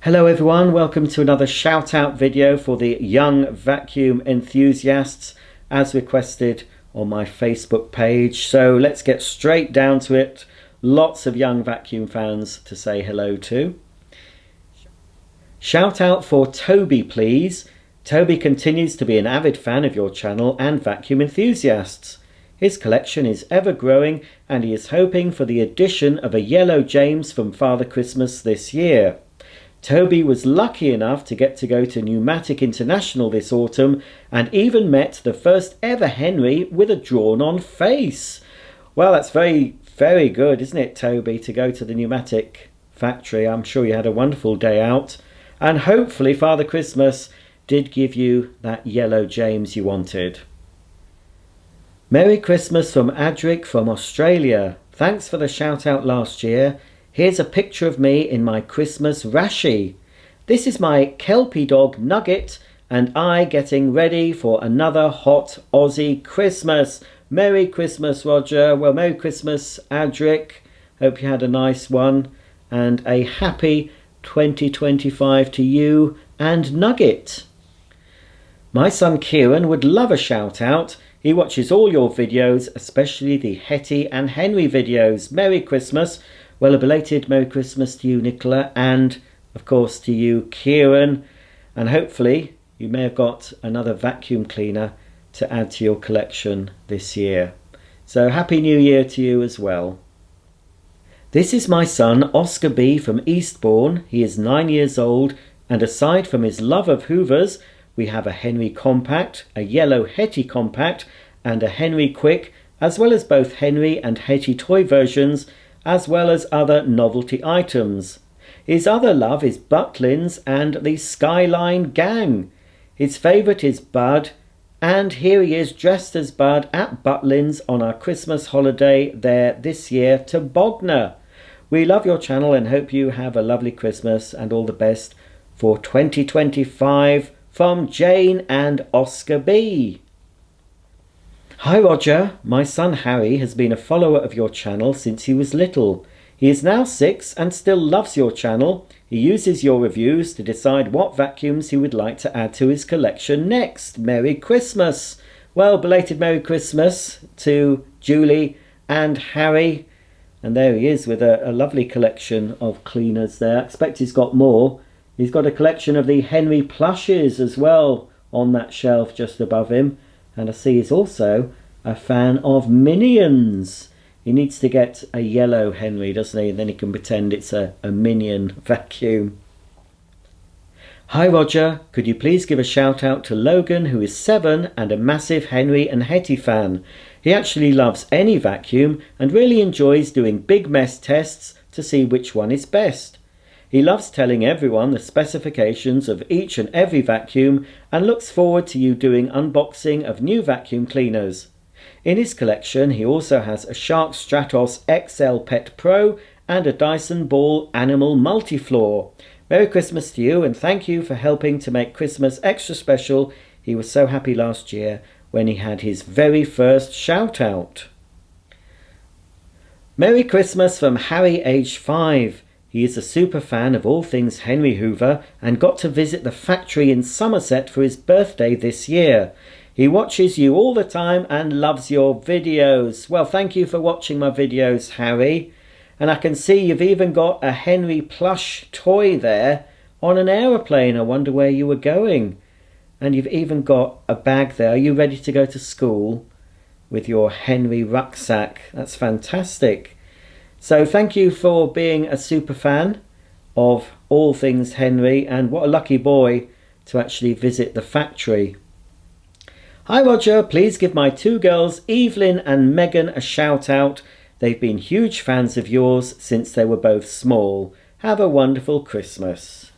Hello everyone, welcome to another shout out video for the young vacuum enthusiasts as requested on my Facebook page. So let's get straight down to it. Lots of young vacuum fans to say hello to. Shout out for Toby please. Toby continues to be an avid fan of your channel and vacuum enthusiasts. His collection is ever growing and he is hoping for the addition of a yellow James from Father Christmas this year. Toby was lucky enough to get to go to Pneumatic International this autumn and even met the first ever Henry with a drawn-on face. Well, that's very good, isn't it, Toby, to go to the pneumatic factory. I'm sure you had a wonderful day out. And hopefully Father Christmas did give you that yellow James you wanted. Merry Christmas from Adric from Australia. Thanks for the shout out last year. Here's a picture of me in my Christmas rashi. This is my Kelpie dog Nugget and I getting ready for another hot Aussie Christmas. Merry Christmas, Roger. Well, Merry Christmas, Adric. Hope you had a nice one and a happy 2025 to you and Nugget. My son Kieran would love a shout out. He watches all your videos, especially the Hetty and Henry videos. Merry Christmas. Well, a belated Merry Christmas to you, Nicola, and of course to you, Kieran. And hopefully you may have got another vacuum cleaner to add to your collection this year. So Happy New Year to you as well. This is my son, Oscar B from Eastbourne. He is 9 years old, and aside from his love of Hoovers, we have a Henry Compact, a yellow Hetty Compact, and a Henry Quick, as well as both Henry and Hetty toy versions, as well as other novelty items. His other love is Butlins and the Skyline Gang. His favourite is Bud, and here he is dressed as Bud at Butlins on our Christmas holiday there this year to Bognor. We love your channel and hope you have a lovely Christmas and all the best for 2025 from Jane and Oscar B. Hi Roger, my son Harry has been a follower of your channel since he was little. He is now 6 and still loves your channel. He uses your reviews to decide what vacuums he would like to add to his collection next. Merry Christmas! Well, belated Merry Christmas to Julie and Harry. And there he is with a lovely collection of cleaners there. I expect he's got more. He's got a collection of the Henry plushes as well on that shelf just above him. And I see he's also a fan of Minions. He needs to get a yellow Henry, doesn't he? And then he can pretend it's a Minion vacuum. Hi Roger, could you please give a shout out to Logan, who is 7 and a massive Henry and Hetty fan. He actually loves any vacuum and really enjoys doing big mess tests to see which one is best. He loves telling everyone the specifications of each and every vacuum and looks forward to you doing unboxing of new vacuum cleaners. In his collection he also has a Shark Stratos XL Pet Pro and a Dyson Ball Animal Multifloor. Merry Christmas to you and thank you for helping to make Christmas extra special. He was so happy last year when he had his very first shout out. Merry Christmas from Harry, age 5. He is a super fan of all things Henry Hoover and got to visit the factory in Somerset for his birthday this year. He watches you all the time and loves your videos. Well, thank you for watching my videos, Harry. And I can see you've even got a Henry plush toy there on an aeroplane. I wonder where you were going. And you've even got a bag there. Are you ready to go to school with your Henry rucksack? That's fantastic. So thank you for being a super fan of all things Henry, and what a lucky boy to actually visit the factory. Hi Roger, please give my 2 girls Evelyn and Megan a shout out. They've been huge fans of yours since they were both small. Have a wonderful Christmas.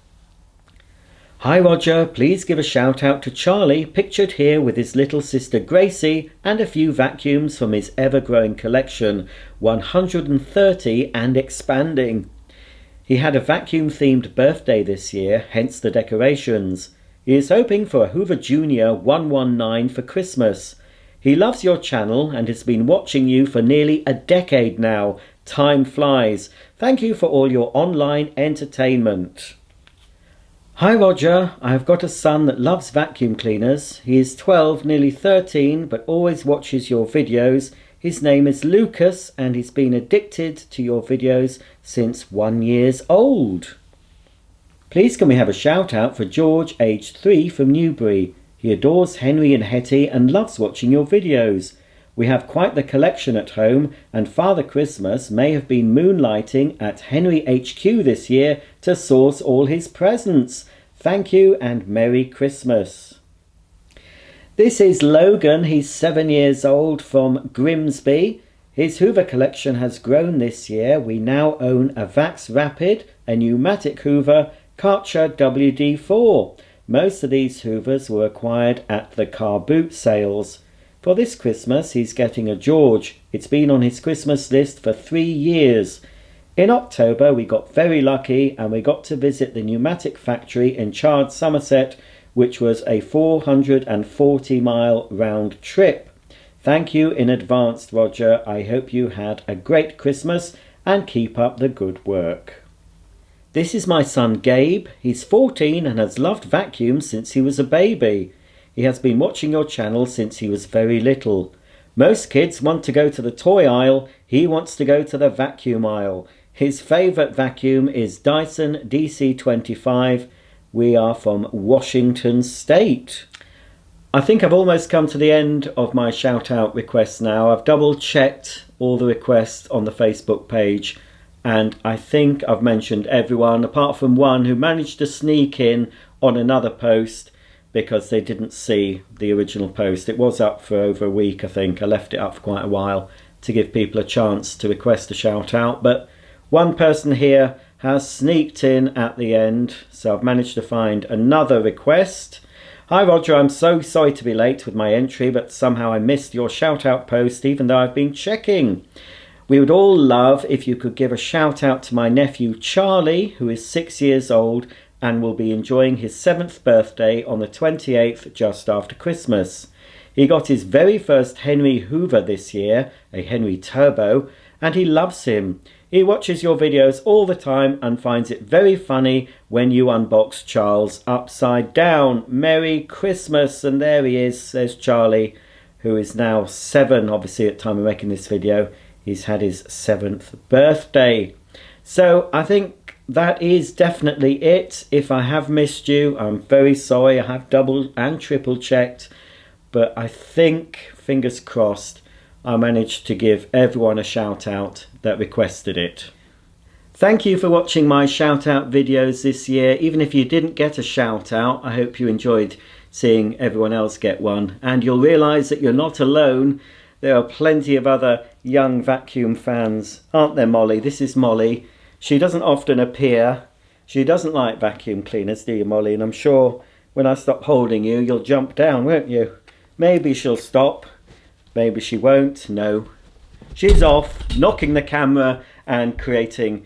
Hi Roger, please give a shout out to Charlie, pictured here with his little sister Gracie and a few vacuums from his ever-growing collection, 130 and expanding. He had a vacuum-themed birthday this year, hence the decorations. He is hoping for a Hoover Junior 119 for Christmas. He loves your channel and has been watching you for nearly a decade now. Time flies. Thank you for all your online entertainment. Hi Roger, I've got a son that loves vacuum cleaners. He is 12, nearly 13, but always watches your videos. His name is Lucas and he's been addicted to your videos since 1 year old. Please can we have a shout out for George, aged 3, from Newbury. He adores Henry and Hetty and loves watching your videos. We have quite the collection at home and Father Christmas may have been moonlighting at Henry HQ this year to source all his presents. Thank you and Merry Christmas. This is Logan, he's 7 years old, from Grimsby. His Hoover collection has grown this year. We now own a Vax Rapid, a pneumatic Hoover, Karcher WD4. Most of these Hoovers were acquired at the car boot sales. For this Christmas he's getting a George. It's been on his Christmas list for 3 years. In October we got very lucky and we got to visit the pneumatic factory in Chard, Somerset, which was a 440-mile round trip. Thank you in advance, Roger. I hope you had a great Christmas and keep up the good work. This is my son Gabe. He's 14 and has loved vacuums since he was a baby. He has been watching your channel since he was very little. Most kids want to go to the toy aisle. He wants to go to the vacuum aisle. His favourite vacuum is Dyson DC25. We are from Washington State. I think I've almost come to the end of my shout out requests now. I've double checked all the requests on the Facebook page and I think I've mentioned everyone apart from one who managed to sneak in on another post because they didn't see the original post. It was up for over a week, I think. I left it up for quite a while to give people a chance to request a shout out, but one person here has sneaked in at the end, so I've managed to find another request. Hi Roger, I'm so sorry to be late with my entry, but somehow I missed your shout out post even though I've been checking. We would all love if you could give a shout out to my nephew Charlie, who is 6 years old and will be enjoying his 7th birthday on the 28th, just after Christmas. He got his very first Henry Hoover this year, a Henry Turbo, and he loves him. He watches your videos all the time and finds it very funny when you unbox Charles upside down. Merry Christmas! And there he is, says Charlie, who is now 7, obviously at the time of making this video. He's had his 7th birthday. So I think that is definitely it. If I have missed you, I'm very sorry. I have double and triple checked, but I think, fingers crossed, I managed to give everyone a shout out that requested it. Thank you for watching my shout out videos this year. Even if you didn't get a shout out, I hope you enjoyed seeing everyone else get one, and you'll realise that you're not alone. There are plenty of other young vacuum fans, aren't there, Molly? This is Molly. She doesn't often appear. She doesn't like vacuum cleaners, do you, Molly? And I'm sure when I stop holding you, you'll jump down, won't you? Maybe she'll stop. Maybe she won't. No. She's off, knocking the camera and creating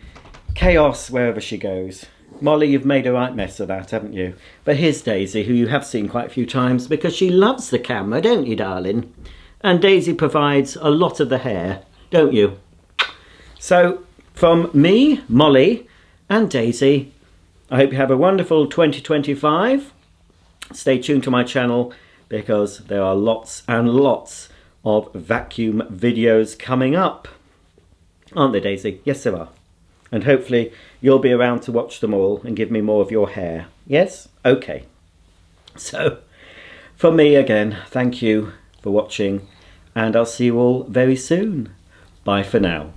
chaos wherever she goes. Molly, you've made a right mess of that, haven't you? But here's Daisy, who you have seen quite a few times because she loves the camera, don't you, darling? And Daisy provides a lot of the hair, don't you? So, from me, Molly, and Daisy, I hope you have a wonderful 2025. Stay tuned to my channel because there are lots and lots of vacuum videos coming up. Aren't there, Daisy? Yes, there are. And hopefully you'll be around to watch them all and give me more of your hair. Yes? Okay. So, from me again, thank you for watching, and I'll see you all very soon. Bye for now.